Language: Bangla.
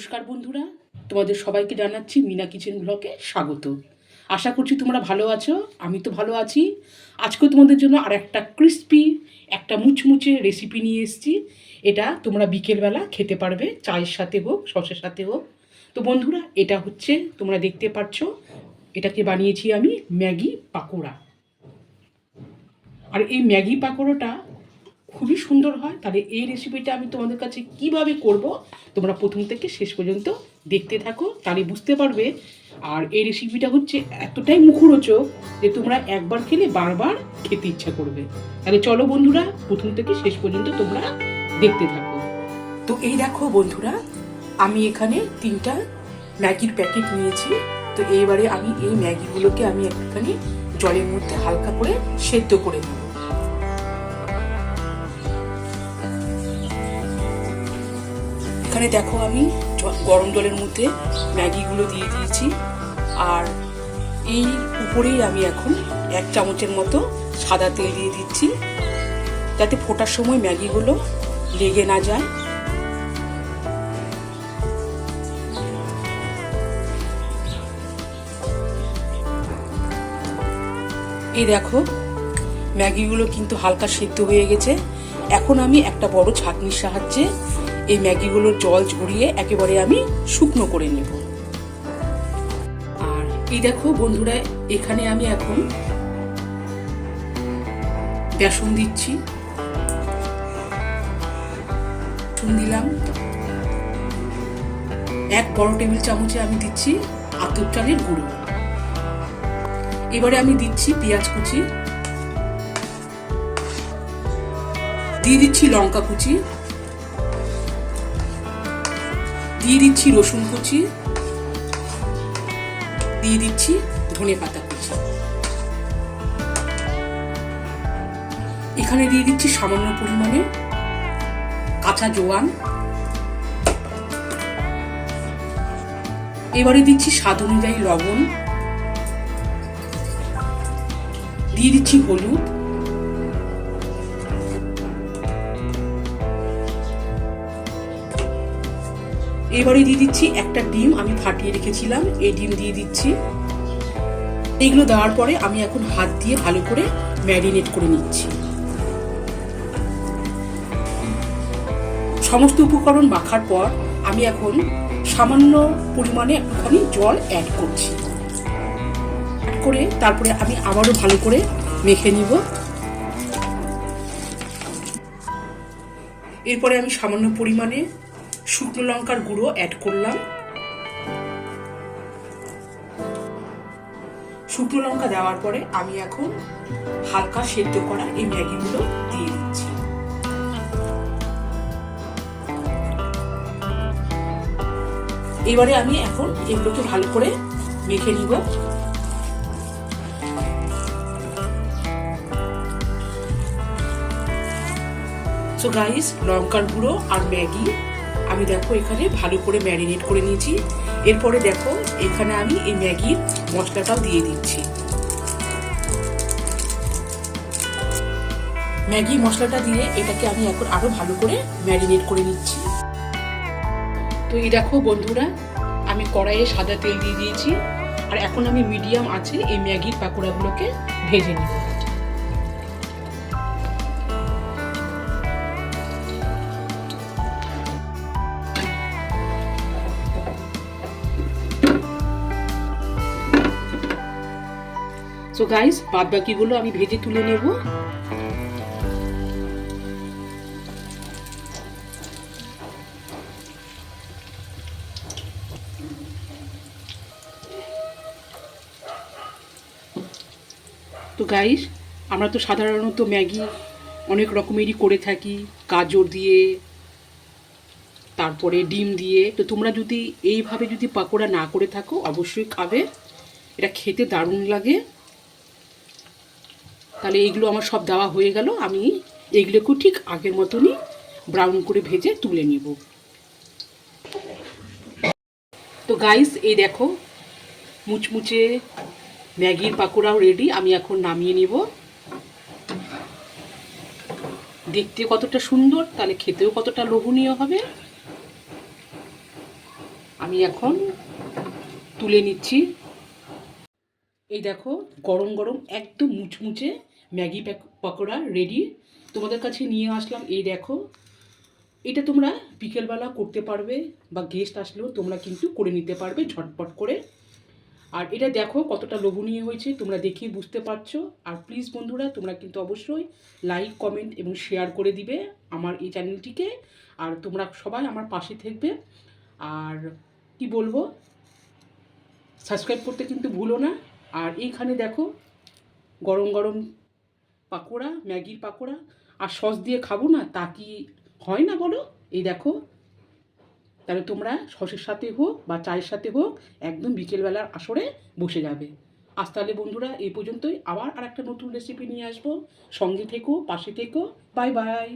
নমস্কার বন্ধুরা, তোমাদের সবাইকে জানাচ্ছি মিনা কিচেন ব্লগে স্বাগত। আশা করছি তোমরা ভালো আছো। আমি তো ভালো আছি। আজকে তোমাদের জন্য আর একটা ক্রিস্পি, একটা মুচমুচে রেসিপি নিয়ে এসেছি। এটা তোমরা বিকেলবেলা খেতে পারবে, চায়ের সাথে হোক, সসের সাথে হোক। তো বন্ধুরা, এটা হচ্ছে তোমরা দেখতে পাচ্ছ, এটাকে বানিয়েছি আমি ম্যাগি পাকোড়া। আর এই ম্যাগি পাকোড়াটা খুবই সুন্দর হয়। তাহলে এই রেসিপিটা আমি তোমাদের কাছে কিভাবে করব, তোমরা প্রথম থেকে শেষ পর্যন্ত দেখতে থাকো, তাহলে বুঝতে পারবে। আর এই রেসিপিটা হচ্ছে এতটাই মুখরোচক যে তোমরা একবার খেলে বারবার খেতে ইচ্ছা করবে। তাহলে চলো বন্ধুরা, প্রথম থেকে শেষ পর্যন্ত তোমরা দেখতে থাকো। তো এই দেখো বন্ধুরা, আমি এখানে 3টা ম্যাগির প্যাকেট নিয়েছি। তো এইবারে আমি এই ম্যাগিগুলোকে আমি একটুখানি জলের মধ্যে হালকা করে সেদ্ধ করে নেব। এখানে দেখো আমি গরম জলের মধ্যে ম্যাগিগুলো দিয়ে দিয়েছি। আর এই উপরেই আমি এখন 1 চামচের মতো সাদা তেল দিয়ে দিচ্ছি, যাতে ফোটার সময় ম্যাগিগুলো লেগে না যায়। এই দেখো ম্যাগিগুলো কিন্তু হালকা সেদ্ধ হয়ে গেছে। এখন আমি একটা বড় ছাঁকনির সাহায্যে এই ম্যাগিগুলোর জল ঝরিয়ে একেবারে আমি শুকনো করে নেব। আর এই দেখো বন্ধুরা, এখানে আমি এখন বেসন দিচ্ছি। দিলাম 1 বড় টেবিল চামচে আমি দিচ্ছি আতপ চালের গুঁড়ো। এবারে আমি দিচ্ছি পেঁয়াজ কুচি, দিয়ে দিচ্ছি লঙ্কা কুচি, দিয়ে দিচ্ছি রসুন কুচি, দিয়ে দিচ্ছি ধনে পাতা কুচি। এখানে দিয়ে দিচ্ছি সামান্য পরিমাণে কাঁচা জোয়ান। এবারে দিচ্ছি স্বাদ অনুযায়ী লবণ, দিয়ে দিচ্ছি হলুদ, এবারে দিয়ে দিচ্ছি একটা ডিম আমি ফাটিয়ে রেখেছিলাম, এই ডিম দিয়ে দিচ্ছি। এইগুলো দেওয়ার পরে আমি এখন হাত দিয়ে ভালো করে ম্যারিনেট করে নিচ্ছি। সমস্ত উপকরণ মাখার পর আমি এখন সামান্য পরিমাণে একটুখানি জল অ্যাড করছি। অ্যাড করে তারপরে আমি আবারও ভালো করে মেখে নিব। এরপরে আমি সামান্য পরিমাণে শুকনো লঙ্কার গুঁড়ো অ্যাড করলাম। শুকনো লঙ্কা দেওয়ার পরে আমি এখন হালকা সেদ্ধ করা এই ম্যাগিগুলো দিয়ে দিচ্ছি। এবারে আমি এখন এগুলোকে ভালো করে মেখে নিব। সো গাইস, লঙ্কার গুঁড়ো আর ম্যাগি আমি দেখো এখানে ভালো করে ম্যারিনেট করে নিয়েছি। এরপরে দেখো এখানে আমি এই ম্যাগির মশলাটাও দিয়ে দিচ্ছি। ম্যাগি মশলাটা দিয়ে এটাকে আমি এখন আরো ভালো করে ম্যারিনেট করে নিচ্ছি। তো এই দেখো বন্ধুরা, আমি কড়াইয়ে সাদা তেল দিয়ে দিয়েছি। আর এখন আমি মিডিয়াম আঁচে এই ম্যাগির পাকোড়াগুলোকে ভেজে নিব। সো গাইস, বাদ বাকিগুলো আমি ভেজে তুলে নেব। তো গাইস, আমরা তো সাধারণত ম্যাগি অনেক রকমেরই করে থাকি, গাজর দিয়ে, তারপরে ডিম দিয়ে। তো তোমরা যদি এইভাবে যদি পাকোড়া না করে থাকো, অবশ্যই খাবে, এটা খেতে দারুণ লাগে। তাহলে এইগুলো আমার সব দেওয়া হয়ে গেল। আমি এইগুলোকেও ঠিক আগের মতনই ব্রাউন করে ভেজে তুলে নেব। তো গাইস, এই দেখো মুচমুচে ম্যাগির পাকোড়াও রেডি। আমি এখন নামিয়ে নেব। দেখতে কতটা সুন্দর, তাহলে খেতেও কতটা লোভনীয় হবে। আমি এখন তুলে নিচ্ছি। এই দেখো গরম গরম একদম মুচমুচে ম্যাগি পকোড়া রেডি, তোমাদের কাছে নিয়ে আসলাম। এই দেখো, এটা তোমরা বিকেলবেলা করতে পারবে বা গেস্ট আসলেও তোমরা কিন্তু করে নিতে পারবে ঝটপট করে। আর এটা দেখো কতটা লোভনীয় হয়েছে, তোমরা দেখেই বুঝতে পারছো। আর প্লিজ বন্ধুরা, তোমরা কিন্তু অবশ্যই লাইক, কমেন্ট এবং শেয়ার করে দিবে আমার এই চ্যানেলটিকে। আর তোমরা সবাই আমার পাশে থাকবে। আর কি বলবো, সাবস্ক্রাইব করতে কিন্তু ভুলো না। আর এইখানে দেখো গরম গরম পাকোড়া, ম্যাগির পাকোড়া, আর সস দিয়ে খাবো না তা কি হয় না বলো? এই দেখো, তাহলে তোমরা সসের সাথে হোক বা চায়ের সাথে হোক একদম বিকেলবেলার আসরে বসে যাবে। আজ তাহলে বন্ধুরা এই পর্যন্তই, আবার আর একটা নতুন রেসিপি নিয়ে আসবো। সঙ্গে থেকো, পাশে থেকো, বাই বাই।